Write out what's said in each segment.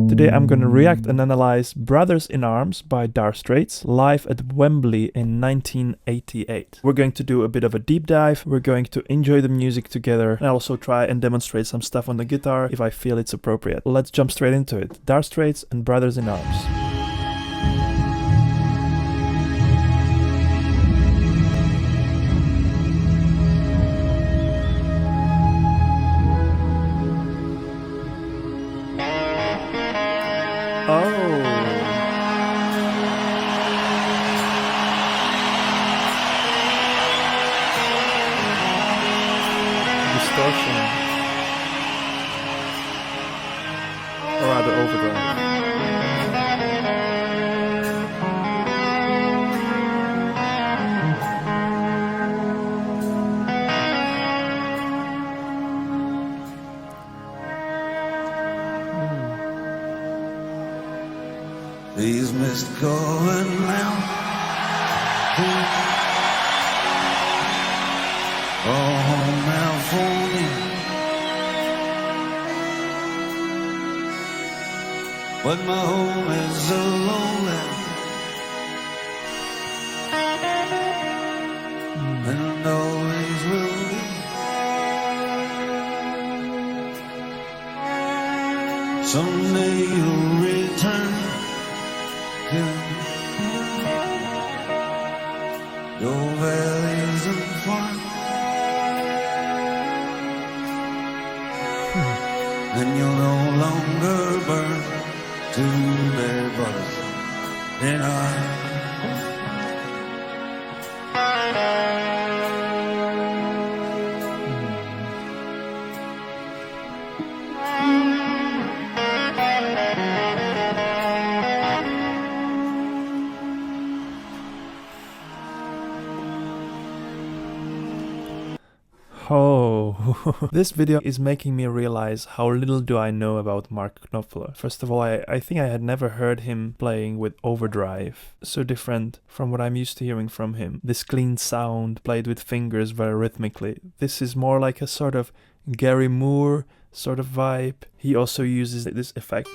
Today I'm gonna react and analyze Brothers in Arms by Dire Straits live at Wembley in 1988. We're going to do a bit of a deep dive, we're going to enjoy the music together, and also try and demonstrate some stuff on the guitar if I feel it's appropriate. Let's jump straight into it. Dire Straits and Brothers in Arms. Distortion, or rather overdrive. These mist going round. Oh, now for me. But my home is so lonely, and always will be. Someday you'll return to your valleys and farms. Then you'll no longer burn to their brothers in arms. Oh, this video is making me realize how little do I know about Mark Knopfler. First of all, I think I had never heard him playing with overdrive. So different from what I'm used to hearing from him. This clean sound played with fingers very rhythmically. This is more like a sort of Gary Moore sort of vibe. He also uses this effect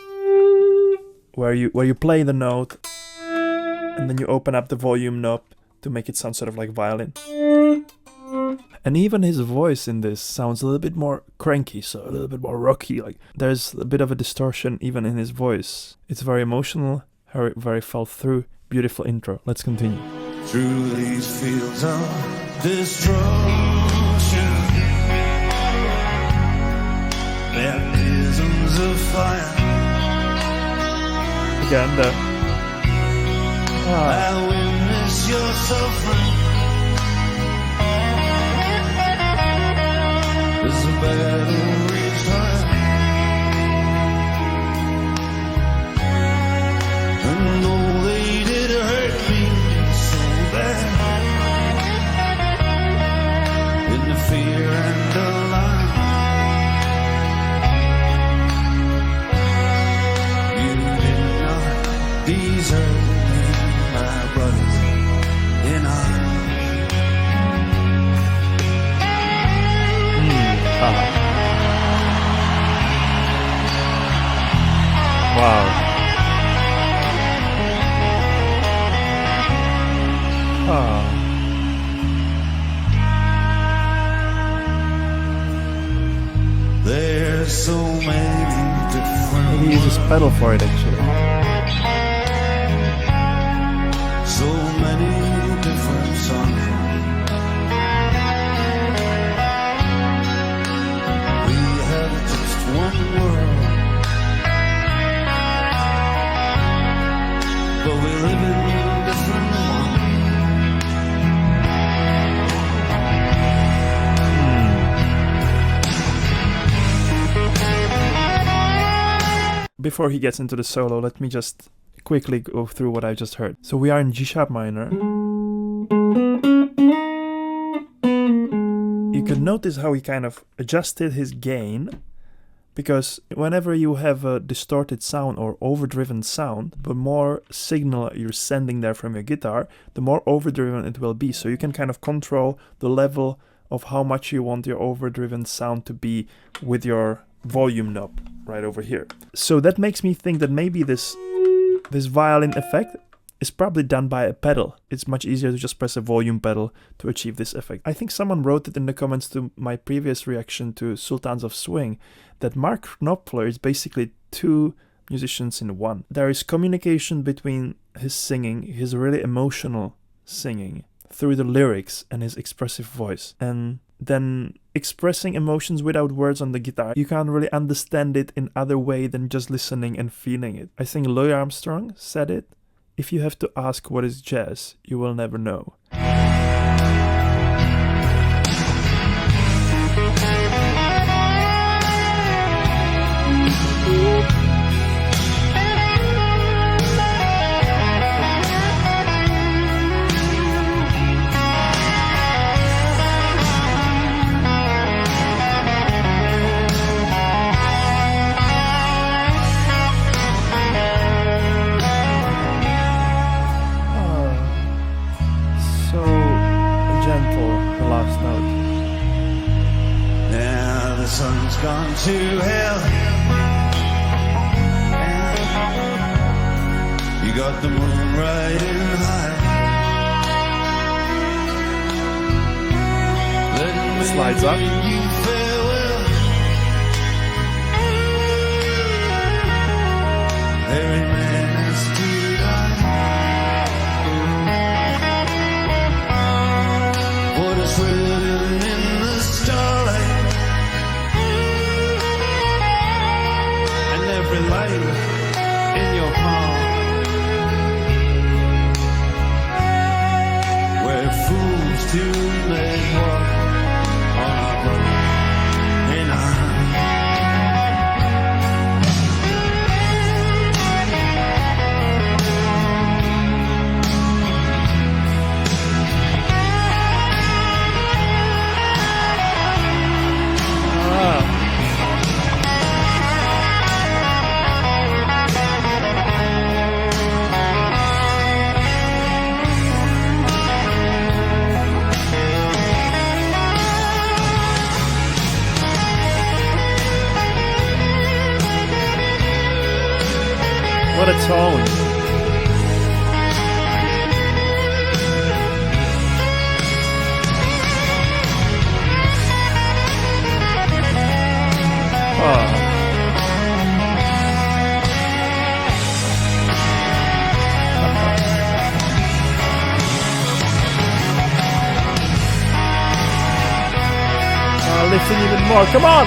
where you play the note and then you open up the volume knob to make it sound sort of like violin. And even his voice in this sounds a little bit more cranky, so a little bit more rocky. Like there's a bit of a distortion even in his voice. It's very emotional, very felt through. Beautiful intro. Let's continue. Through these fields of destruction, baptisms of fire. Again, I witness your suffering. There's a battle raged high, and though they did hurt me so bad, in the fear and the lie, you did not deserve me, my brothers in arms. Wow. There's so many different. Maybe he uses pedal for it actually. So many different songs. We have just one world, but we live in different ones. Before he gets into the solo, let me just quickly go through what I just heard. So we are in G sharp minor. You can notice how he kind of adjusted his gain, because whenever you have a distorted sound or overdriven sound, the more signal you're sending there from your guitar, the more overdriven it will be. So you can kind of control the level of how much you want your overdriven sound to be with your volume knob right over here. So that makes me think that maybe this violin effect is probably done by a pedal. It's much easier to just press a volume pedal to achieve this effect. I think someone wrote it in the comments to my previous reaction to Sultans of Swing that Mark Knopfler is basically two musicians in one. There is communication between his singing, his really emotional singing, through the lyrics and his expressive voice, and then expressing emotions without words on the guitar. You can't really understand it in other way than just listening and feeling it. I think Louis Armstrong said it: if you have to ask what is jazz, you will never know. Sun's gone to hell. You got the moon riding high. Slides up. You farewell. Every man has to die. What is written in the starlight? Every light in your palm, where fools do they walk on our road and What a tone. Listen even more. Come on.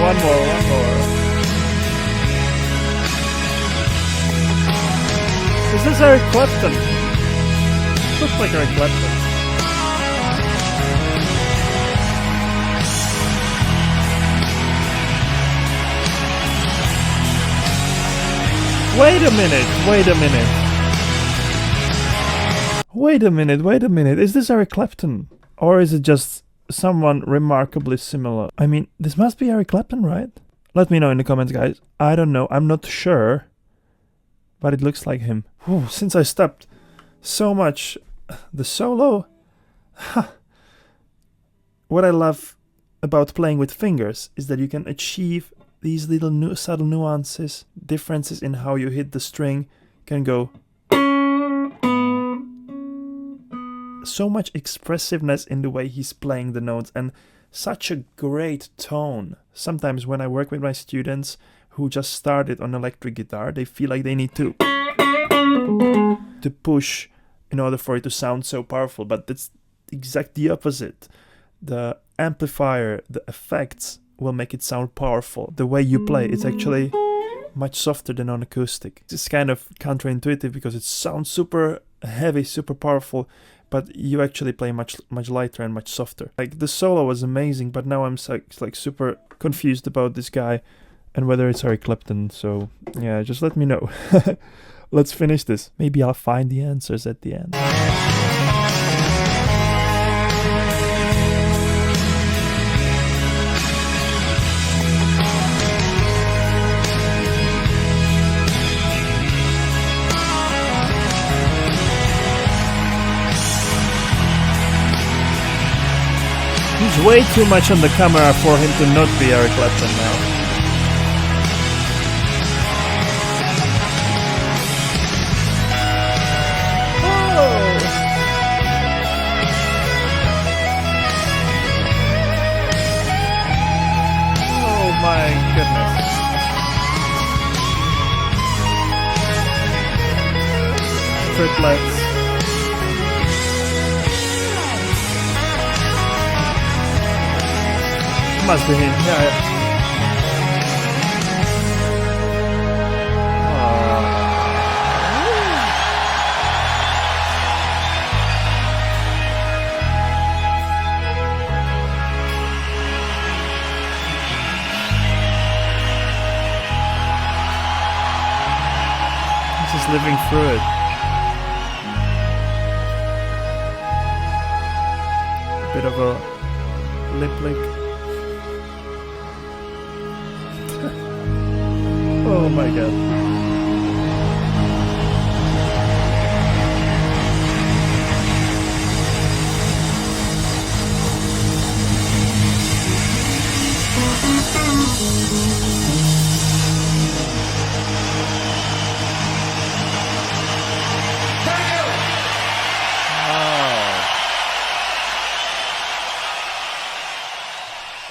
One more. Is this Eric Clapton? Looks like Eric Clapton. Wait a minute. Is this Eric Clapton? Or is it just someone remarkably similar? I mean, this must be Eric Clapton, right? Let me know in the comments, guys. I don't know. I'm not sure. But it looks like him. Whew, since I stopped so much the solo. What I love about playing with fingers is that you can achieve these little subtle nuances, differences in how you hit the string. You can go. So much expressiveness in the way he's playing the notes and such a great tone. Sometimes when I work with my students who just started on electric guitar, they feel like they need to push in order for it to sound so powerful, but that's exactly the opposite. The amplifier, the effects will make it sound powerful. The way you play, it's actually much softer than on acoustic. It's kind of counterintuitive because it sounds super heavy, super powerful, but you actually play much lighter and much softer. Like the solo was amazing, but now I'm like super confused about this guy and whether it's Eric Clapton. So yeah, just let me know. Let's finish this. Maybe I'll find the answers at the end. He's way too much on the camera for him to not be Eric Clapton now. Oh my goodness. Triplets. Must be him, yeah. He's just living through it. A bit of a lip lick. Oh my god.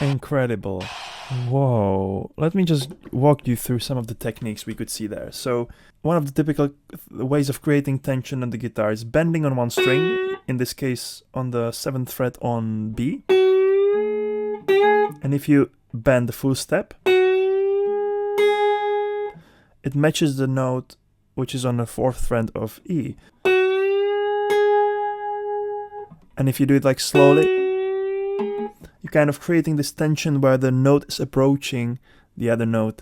Incredible. Whoa. Let me just walk you through some of the techniques we could see there. So one of the typical ways of creating tension on the guitar is bending on one string, in this case on the 7th fret on B. And if you bend the full step, it matches the note which is on the 4th fret of E. And if you do it like slowly, you're kind of creating this tension where the note is approaching the other note,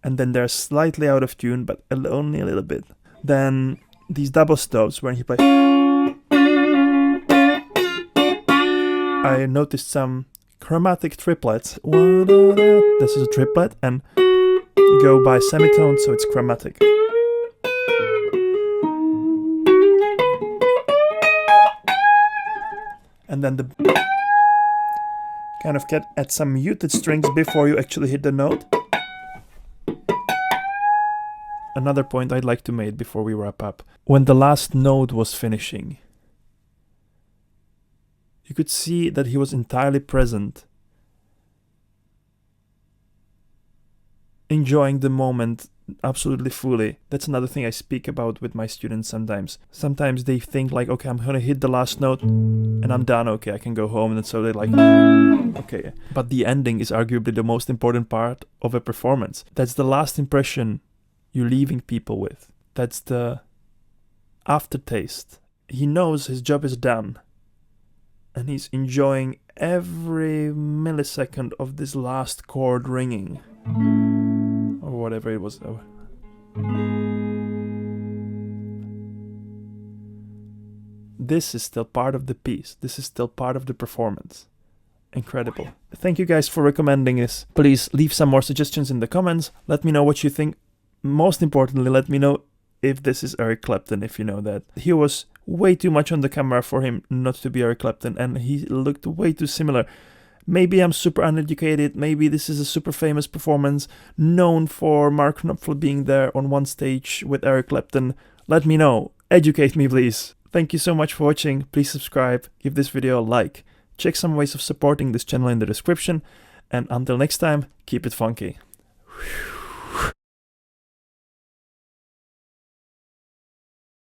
and then they're slightly out of tune, but only a little bit. Then these double stops when he plays, I noticed some chromatic triplets. This is a triplet, and you go by semitone, so it's chromatic. And then the kind of get at some muted strings before you actually hit the note. Another point I'd like to make before we wrap up. When the last note was finishing, you could see that he was entirely present, enjoying the moment absolutely fully. That's another thing I speak about with my students sometimes. Sometimes they think like, okay, I'm gonna hit the last note and I'm done, okay, I can go home. And so they're like, okay. But the ending is arguably the most important part of a performance. That's the last impression you're leaving people with. That's the aftertaste. He knows his job is done, and he's enjoying every millisecond of this last chord ringing. Or whatever it was. This is still part of the piece. This is still part of the performance. Incredible. Thank you guys for recommending this. Please leave some more suggestions in the comments. Let me know what you think. Most importantly, let me know if this is Eric Clapton, if you know that. He was way too much on the camera for him not to be Eric Clapton, and he looked way too similar. Maybe I'm super uneducated, maybe this is a super famous performance, known for Mark Knopfler being there on one stage with Eric Clapton. Let me know. Educate me, please. Thank you so much for watching. Please subscribe, give this video a like. Check some ways of supporting this channel in the description. And until next time, keep it funky. Whew.